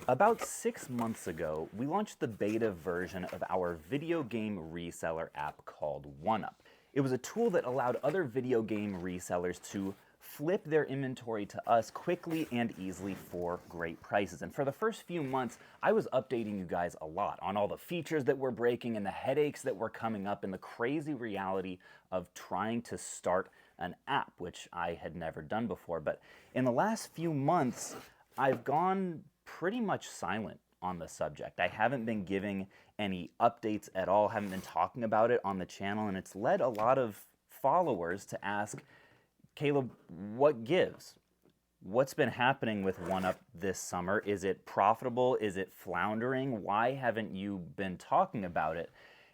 About 6 months ago, we launched the beta version of our video game reseller app called OneUp. It was a tool that allowed other video game resellers to flip their inventory to us quickly and easily for great prices. And for the first few months, I was updating you guys a lot on all the features that were breaking and the headaches that were coming up and the crazy reality of trying to start an app, which I had never done before. But in the last few months, I've gone pretty much silent on the subject. I haven't been giving any updates at all, haven't been talking about it on the channel, and it's led a lot of followers to ask, Caleb, what gives? What's been happening with OneUp this summer? Is it profitable? Is it floundering? Why haven't you been talking about it?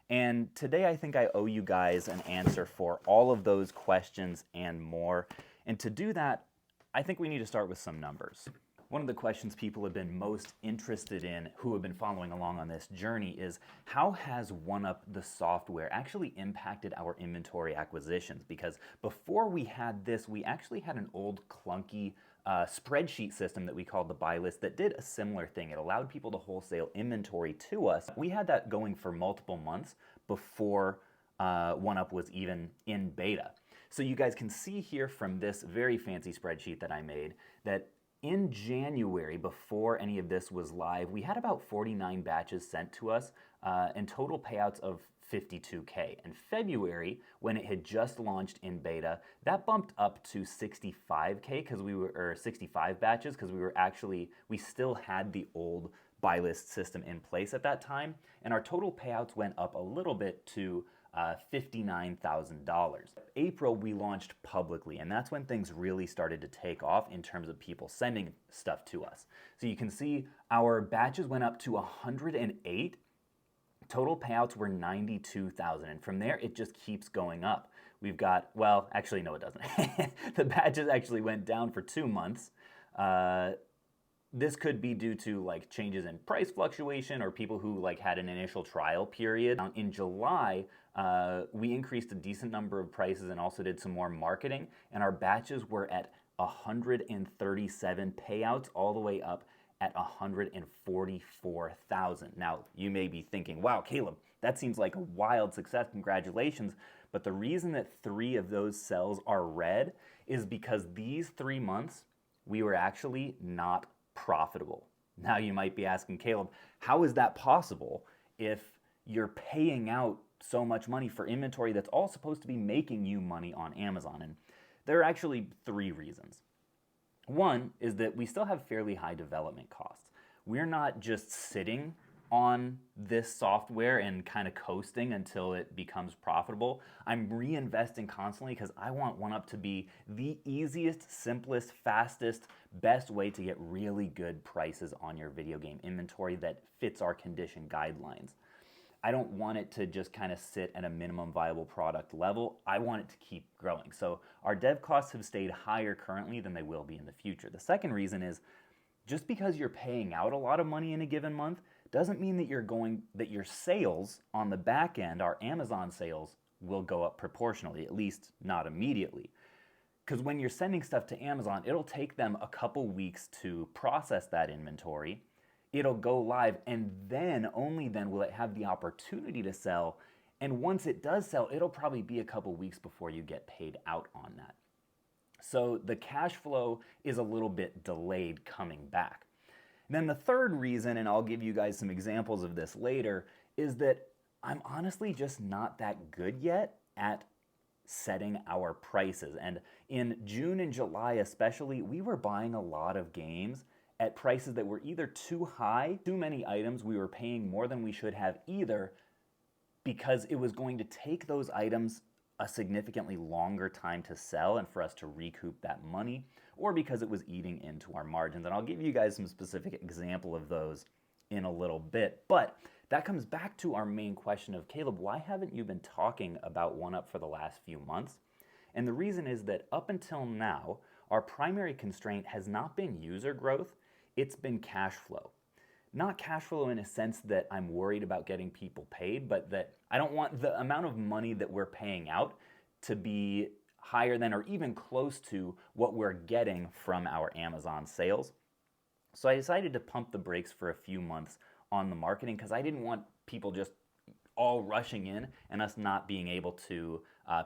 And today I think I owe you guys an answer for all of those questions and more. And to do that, I think we need to start with some numbers. One of the questions people have been most interested in who have been following along on this journey is how has OneUp, the software, actually impacted our inventory acquisitions? Because before we had this, we actually had an old clunky spreadsheet system that we called the buy list that did a similar thing. It allowed people to wholesale inventory to us. We had that going for multiple months before OneUp was even in beta. So you guys can see here from this very fancy spreadsheet that I made that in January, before any of this was live, we had about 49 batches sent to us and total payouts of $52K. In February, when it had just launched in beta, that bumped up to $65K because we were, or 65 batches because we still had the old buy list system in place at that time, and our total payouts went up a little bit to $59,000. April, we launched publicly, and that's when things really started to take off in terms of people sending stuff to us. So you can see our batches went up to 108. Total payouts were 92,000, and from there it just keeps going up. We've got, well, actually no it doesn't. The batches actually went down for 2 months. This could be due to like changes in price fluctuation or people who like had an initial trial period. In July, we increased a decent number of prices and also did some more marketing, and our batches were at 137 payouts all the way up at 144,000. Now, you may be thinking, wow, Caleb, that seems like a wild success, congratulations. But the reason that 3 of those cells are red is because these 3 months, we were actually not profitable. Now you might be asking, Caleb, how is that possible if you're paying out so much money for inventory that's all supposed to be making you money on Amazon? And there are actually 3 reasons. One is that we still have fairly high development costs. We're not just sitting on this software and kind of coasting until it becomes profitable. I'm reinvesting constantly because I want OneUp to be the easiest, simplest, fastest, best way to get really good prices on your video game inventory that fits our condition guidelines. I don't want it to just kind of sit at a minimum viable product level. I want it to keep growing. So our dev costs have stayed higher currently than they will be in the future. The second reason is just because you're paying out a lot of money in a given month doesn't mean that your sales on the back end, our Amazon sales, will go up proportionally, at least not immediately. Because when you're sending stuff to Amazon, it'll take them a couple weeks to process that inventory. It'll go live, and then, only then, will it have the opportunity to sell. And once it does sell, it'll probably be a couple weeks before you get paid out on that. So the cash flow is a little bit delayed coming back. And then the third reason, and I'll give you guys some examples of this later, is that I'm honestly just not that good yet at setting our prices. And in June and July especially, we were buying a lot of games at prices that were either too high, too many items, we were paying more than we should have, either because it was going to take those items a significantly longer time to sell and for us to recoup that money, or because it was eating into our margins. And I'll give you guys some specific example of those in a little bit. But that comes back to our main question of, Caleb, why haven't you been talking about OneUp for the last few months? And the reason is that up until now, our primary constraint has not been user growth, it's been cash flow. Not cash flow in a sense that I'm worried about getting people paid, but that I don't want the amount of money that we're paying out to be higher than or even close to what we're getting from our Amazon sales. So I decided to pump the brakes for a few months on the marketing because I didn't want people just all rushing in and us not being able to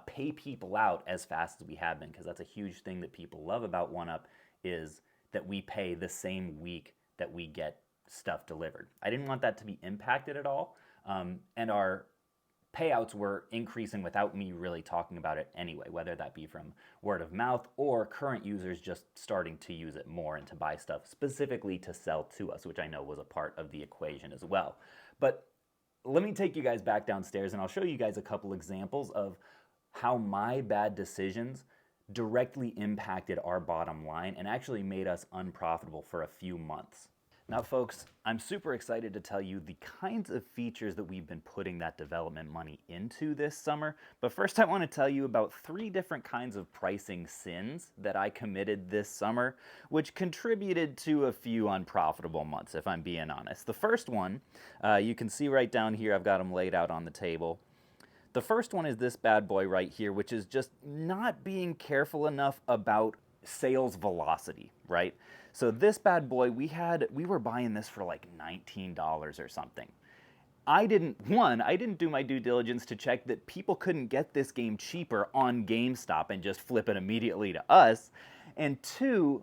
pay people out as fast as we have been, because that's a huge thing that people love about OneUp is that we pay the same week that we get stuff delivered. I didn't want that to be impacted at all, and our payouts were increasing without me really talking about it anyway, whether that be from word of mouth or current users just starting to use it more and to buy stuff specifically to sell to us, which I know was a part of the equation as well. But let me take you guys back downstairs and I'll show you guys a couple examples of how my bad decisions directly impacted our bottom line and actually made us unprofitable for a few months. Now folks, I'm super excited to tell you the kinds of features that we've been putting that development money into this summer. But first I want to tell you about 3 different kinds of pricing sins that I committed this summer, which contributed to a few unprofitable months, if I'm being honest. The first one, you can see right down here, I've got them laid out on the table. The first one is this bad boy right here, which is just not being careful enough about sales velocity, right? So this bad boy, we were buying this for like $19 or something. I didn't do my due diligence to check that people couldn't get this game cheaper on GameStop and just flip it immediately to us. And 2,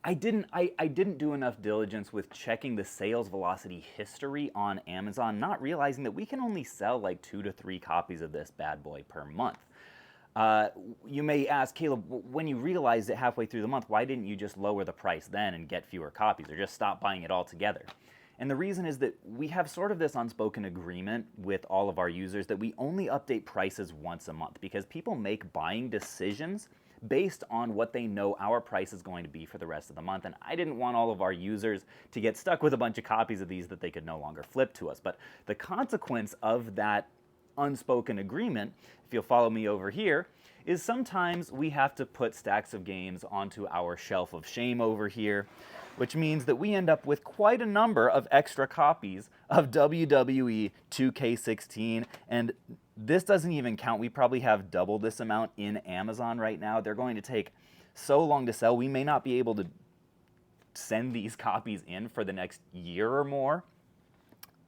I didn't do enough diligence with checking the sales velocity history on Amazon, not realizing that we can only sell like 2 to 3 copies of this bad boy per month. You may ask, Caleb, when you realized it halfway through the month, why didn't you just lower the price then and get fewer copies, or just stop buying it altogether? And the reason is that we have sort of this unspoken agreement with all of our users that we only update prices once a month, because people make buying decisions based on what they know our price is going to be for the rest of the month. And I didn't want all of our users to get stuck with a bunch of copies of these that they could no longer flip to us. But the consequence of that unspoken agreement, if you'll follow me over here, is sometimes we have to put stacks of games onto our shelf of shame over here, which means that we end up with quite a number of extra copies of WWE 2K16, and this doesn't even count. We probably have double this amount in Amazon right now. They're going to take so long to sell, we may not be able to send these copies in for the next year or more.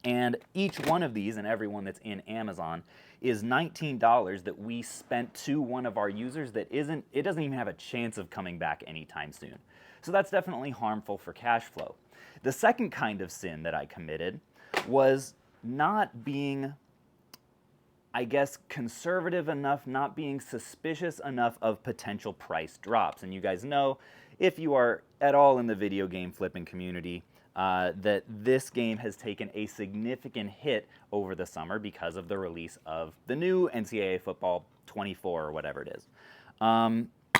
And each one of these, and every one that's in Amazon, is $19 that we spent to one of our users that it doesn't even have a chance of coming back anytime soon. So that's definitely harmful for cash flow. The second kind of sin that I committed was not being, I guess, conservative enough, not being suspicious enough of potential price drops. And you guys know, if you are at all in the video game flipping community, that this game has taken a significant hit over the summer because of the release of the new NCAA football 24 or whatever it is.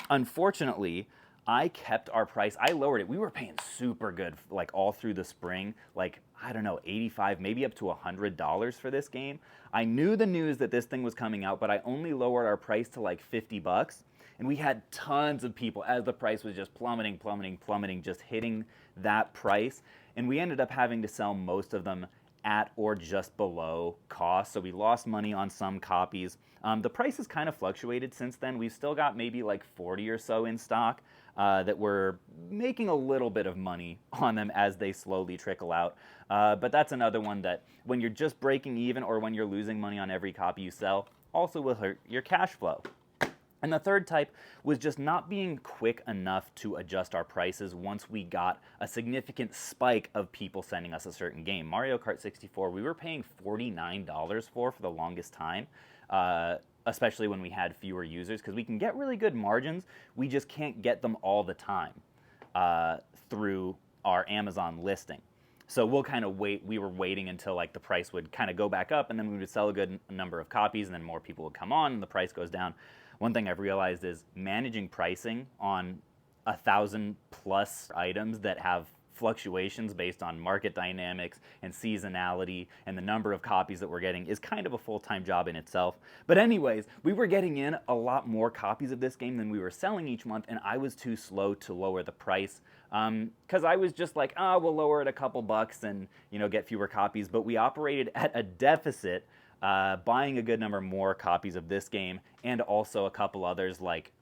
Unfortunately, I kept our price. I lowered it. We were paying super good, like all through the spring, like, I don't know, $85, maybe up to $100 for this game. I knew the news that this thing was coming out, but I only lowered our price to like $50. And we had tons of people as the price was just plummeting, just hitting that price. And we ended up having to sell most of them at or just below cost. So we lost money on some copies. The price has kind of fluctuated since then. We've still got maybe like 40 or so in stock that we're making a little bit of money on them as they slowly trickle out. But that's another one that when you're just breaking even or when you're losing money on every copy you sell, also will hurt your cash flow. And the third type was just not being quick enough to adjust our prices once we got a significant spike of people sending us a certain game. Mario Kart 64, we were paying $49 for the longest time, especially when we had fewer users, because we can get really good margins, we just can't get them all the time through our Amazon listing. So we'll kind of wait. We were waiting until like the price would kind of go back up, and then we would sell a good number of copies, and then more people would come on, and the price goes down. One thing I've realized is managing pricing on 1,000+ items that have fluctuations based on market dynamics and seasonality and the number of copies that we're getting is kind of a full-time job in itself. But anyways, we were getting in a lot more copies of this game than we were selling each month, and I was too slow to lower the price because I was just like, we'll lower it a couple bucks and get fewer copies. But we operated at a deficit, buying a good number more copies of this game and also a couple others like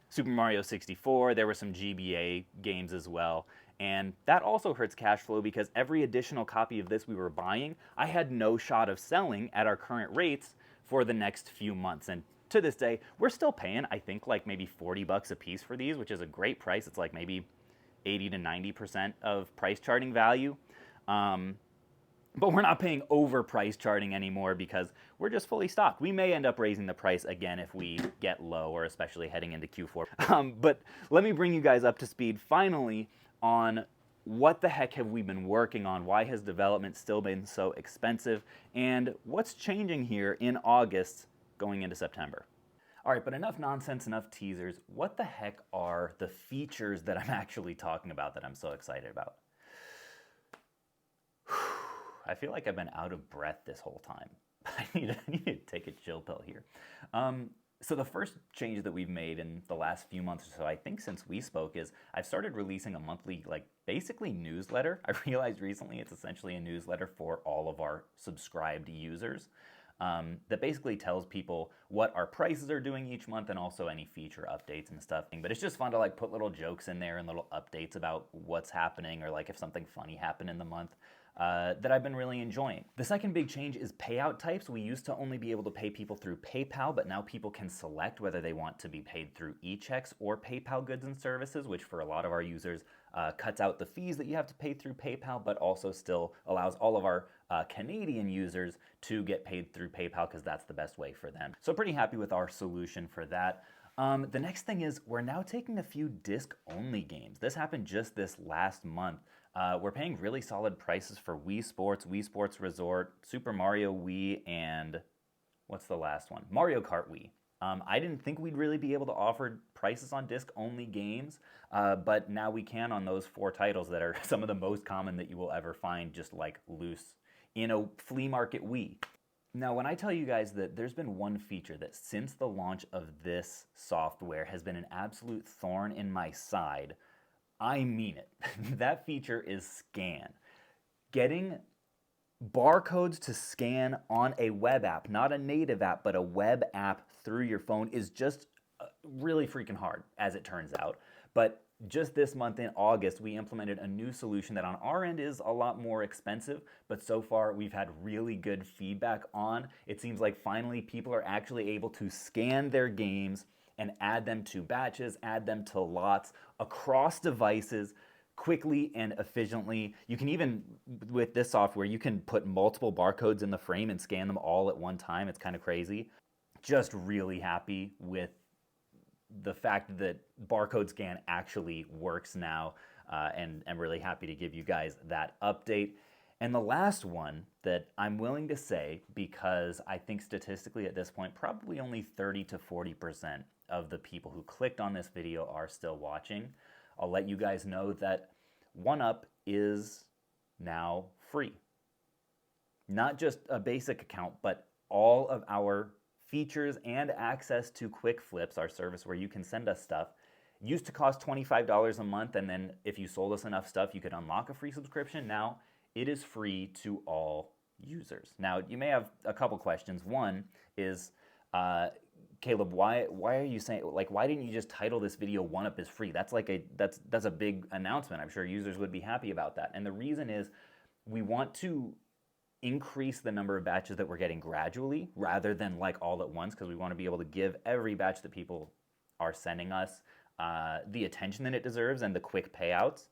Super Mario 64. There were some GBA games as well. And that also hurts cash flow because every additional copy of this we were buying, I had no shot of selling at our current rates for the next few months. And to this day, we're still paying, I think, like maybe 40 bucks a piece for these, which is a great price. It's like maybe 80 to 90% of price charting value. But we're not paying over price charting anymore because we're just fully stocked. We may end up raising the price again if we get low, or especially heading into Q4. But let me bring you guys up to speed finally on what the heck have we been working on? Why has development still been so expensive? And what's changing here in August going into September? All right, but enough nonsense, enough teasers. What the heck are the features that I'm actually talking about that I'm so excited about? I feel like I've been out of breath this whole time. I need to take a chill pill here. So the first change that we've made in the last few months or so, I think since we spoke, is I've started releasing a monthly, like basically newsletter. I realized recently it's essentially a newsletter for all of our subscribed users that basically tells people what our prices are doing each month and also any feature updates and stuff. But it's just fun to like put little jokes in there and little updates about what's happening, or like if something funny happened in the month. That I've been really enjoying. The second big change is payout types. We used to only be able to pay people through PayPal, but now people can select whether they want to be paid through e-checks or PayPal goods and services, which for a lot of our users cuts out the fees that you have to pay through PayPal, but also still allows all of our Canadian users to get paid through PayPal because that's the best way for them. So pretty happy with our solution for that. The next thing is we're now taking a few disc-only games. This happened just this last month. We're paying really solid prices for Wii Sports Resort, Super Mario Wii, and what's the last one? Mario Kart Wii. I didn't think we'd really be able to offer prices on disc-only games, but now we can on those 4 titles that are some of the most common that you will ever find just like loose in a flea market Wii. Now, when I tell you guys that there's been one feature that since the launch of this software has been an absolute thorn in my side, I mean it. That feature is Scan. Getting barcodes to scan on a web app, not a native app, but a web app through your phone is just really freaking hard, as it turns out. But just this month in August, we implemented a new solution that on our end is a lot more expensive, but so far we've had really good feedback on. It seems like finally people are actually able to scan their games and add them to batches, add them to lots across devices quickly and efficiently. You can even, with this software, you can put multiple barcodes in the frame and scan them all at one time. It's kind of crazy. Just really happy with the fact that barcode scan actually works now, and I'm really happy to give you guys that update. And the last one that I'm willing to say, because I think statistically at this point, probably only 30 to 40% of the people who clicked on this video are still watching. I'll let you guys know that OneUp is now free. Not just a basic account, but all of our features and access to Quick Flips, our service where you can send us stuff, used to cost $25 a month, and then if you sold us enough stuff, you could unlock a free subscription. Now it is free to all users. Now, you may have a couple questions. One is, Caleb, why are you saying, like, why didn't you just title this video OneUp is free? That's like that's a big announcement. I'm sure users would be happy about that. And the reason is we want to increase the number of batches that we're getting gradually rather than like all at once, because we want to be able to give every batch that people are sending us the attention that it deserves and the quick payouts.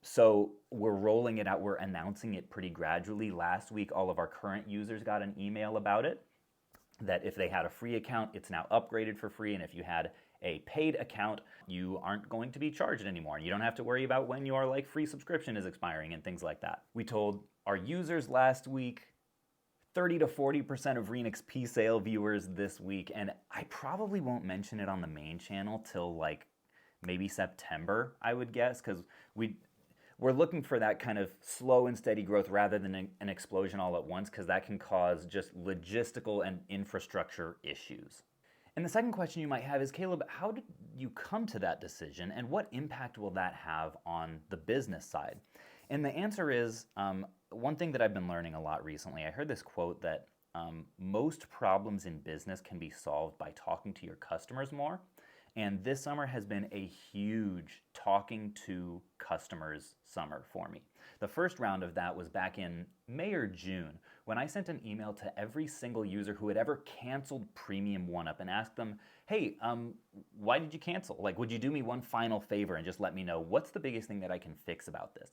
So we're rolling it out. We're announcing it pretty gradually. Last week, all of our current users got an email about it, that if they had a free account, it's now upgraded for free. And if you had a paid account, you aren't going to be charged anymore. You don't have to worry about when your like free subscription is expiring and things like that. We told our users last week 30 to 40% of ReNXP sale viewers this week, and I probably won't mention it on the main channel till like maybe September, I would guess, because we're looking for that kind of slow and steady growth rather than an explosion all at once, because that can cause just logistical and infrastructure issues. And the second question you might have is, Caleb, how did you come to that decision, and what impact will that have on the business side? And the answer is, one thing that I've been learning a lot recently, I heard this quote that most problems in business can be solved by talking to your customers more. And this summer has been a huge talking to customers summer for me. The first round of that was back in May or June when I sent an email to every single user who had ever canceled Premium OneUp and asked them, hey, why did you cancel? Like, would you do me one final favor and just let me know what's the biggest thing that I can fix about this?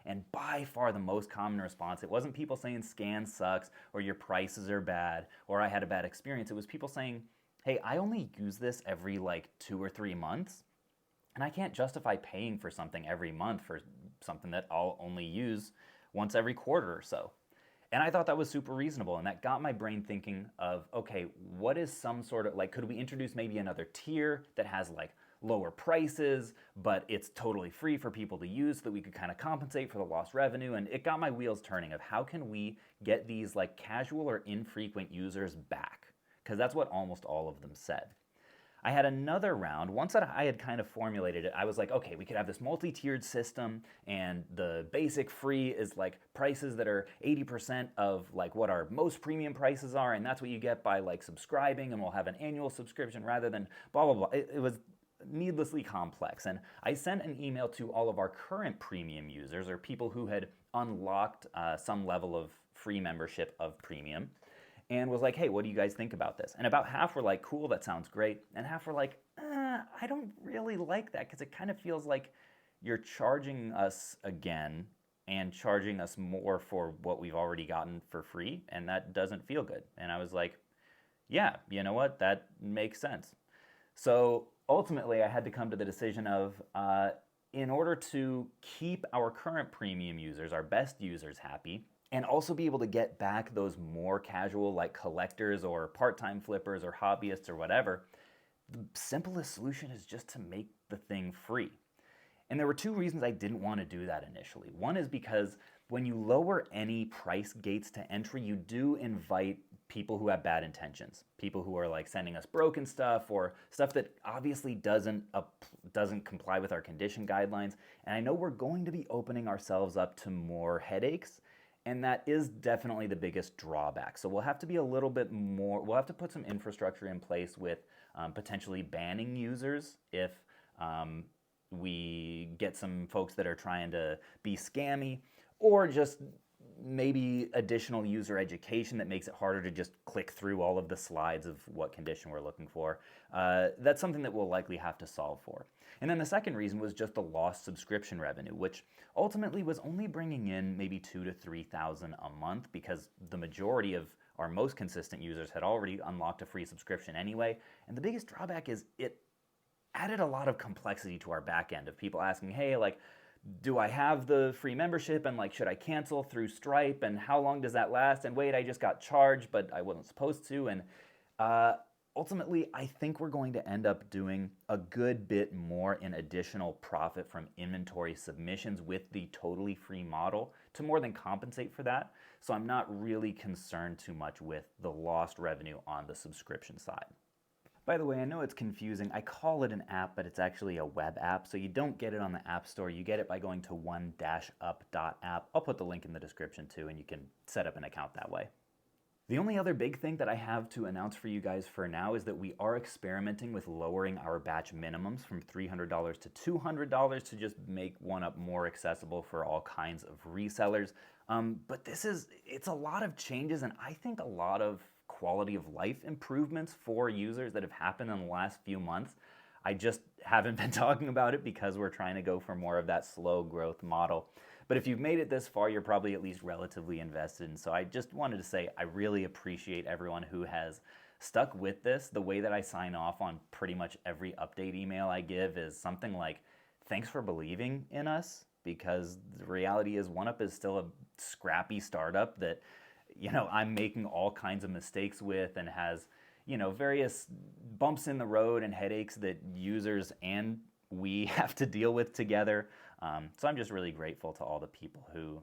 And by far the most common response, it wasn't people saying scan sucks or your prices are bad or I had a bad experience. It was people saying, hey, I only use this every like 2 or 3 months, and I can't justify paying for something every month for something that I'll only use once every quarter or so. And I thought that was super reasonable, and that got my brain thinking of, okay, what is some sort of, like, could we introduce maybe another tier that has like lower prices, but it's totally free for people to use so that we could kind of compensate for the lost revenue? And it got my wheels turning of how can we get these like casual or infrequent users back? Because that's what almost all of them said. I had another round. Once that I had kind of formulated it, I was like, okay, we could have this multi-tiered system, and the basic free is like prices that are 80% of like what our most premium prices are, and that's what you get by like subscribing, and we'll have an annual subscription rather than blah, blah, blah. It was needlessly complex. And I sent an email to all of our current premium users, or people who had unlocked some level of free membership of premium, and was like, hey, what do you guys think about this? And about half were like, cool, that sounds great. And half were like, I don't really like that because it kind of feels like you're charging us again and charging us more for what we've already gotten for free, and that doesn't feel good. And I was like, yeah, you know what? That makes sense. So ultimately, I had to come to the decision of, in order to keep our current premium users, our best users happy, and also be able to get back those more casual like collectors or part-time flippers or hobbyists or whatever, the simplest solution is just to make the thing free. And there were two reasons I didn't want to do that initially. One is because when you lower any price gates to entry, you do invite people who have bad intentions, people who are like sending us broken stuff or stuff that obviously doesn't comply with our condition guidelines. And I know we're going to be opening ourselves up to more headaches, and that is definitely the biggest drawback. So we'll have to be a little bit more, we'll have to put some infrastructure in place with potentially banning users if we get some folks that are trying to be scammy, or just maybe additional user education that makes it harder to just click through all of the slides of what condition we're looking for. That's something that we'll likely have to solve for. And then the second reason was just the lost subscription revenue, which ultimately was only bringing in maybe $2,000 to $3,000 a month because the majority of our most consistent users had already unlocked a free subscription anyway. And the biggest drawback is it added a lot of complexity to our back end of people asking, hey, like, do I have the free membership, and like, should I cancel through Stripe, and how long does that last, and wait, I just got charged but I wasn't supposed to. And ultimately, I think we're going to end up doing a good bit more in additional profit from inventory submissions with the totally free model to more than compensate for that. So I'm not really concerned too much with the lost revenue on the subscription side. By the way, I know it's confusing. I call it an app, but it's actually a web app. So you don't get it on the App Store. You get it by going to one-up.app. I'll put the link in the description too, and you can set up an account that way. The only other big thing that I have to announce for you guys for now is that we are experimenting with lowering our batch minimums from $300 to $200 to just make OneUp more accessible for all kinds of resellers. But it's a lot of changes, and I think a lot of quality of life improvements for users that have happened in the last few months. I just haven't been talking about it because we're trying to go for more of that slow growth model. But if you've made it this far, you're probably at least relatively invested. And so I just wanted to say I really appreciate everyone who has stuck with this. The way that I sign off on pretty much every update email I give is something like, thanks for believing in us, because the reality is OneUp is still a scrappy startup that, you know, I'm making all kinds of mistakes with and has, you know, various bumps in the road and headaches that users and we have to deal with together. So I'm just really grateful to all the people who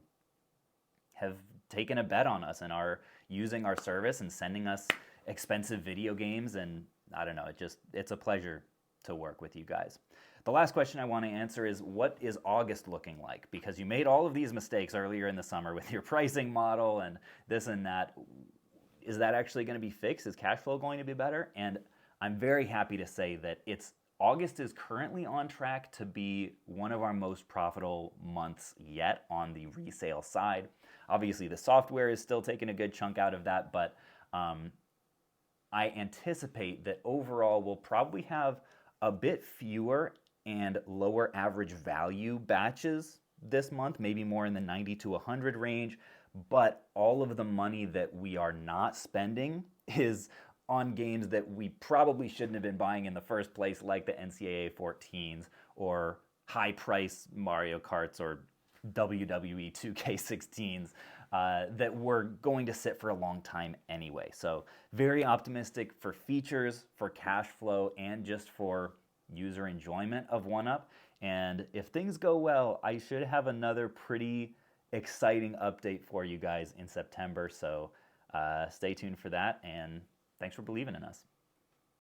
have taken a bet on us and are using our service and sending us expensive video games. And I don't know, it's a pleasure to work with you guys. The last question I want to answer is, what is August looking like? Because you made all of these mistakes earlier in the summer with your pricing model and this and that. Is that actually going to be fixed? Is cash flow going to be better? And I'm very happy to say that it's August is currently on track to be one of our most profitable months yet on the resale side. Obviously, the software is still taking a good chunk out of that, but I anticipate that overall we'll probably have a bit fewer and lower average value batches this month, maybe more in the 90 to 100 range, but all of the money that we are not spending is on games that we probably shouldn't have been buying in the first place, like the NCAA 14s or high price Mario Karts or WWE 2K16s that were going to sit for a long time anyway. So very optimistic for features, for cash flow, and just for user enjoyment of OneUp. And if things go well, I should have another pretty exciting update for you guys in September. So stay tuned for that, and thanks for believing in us.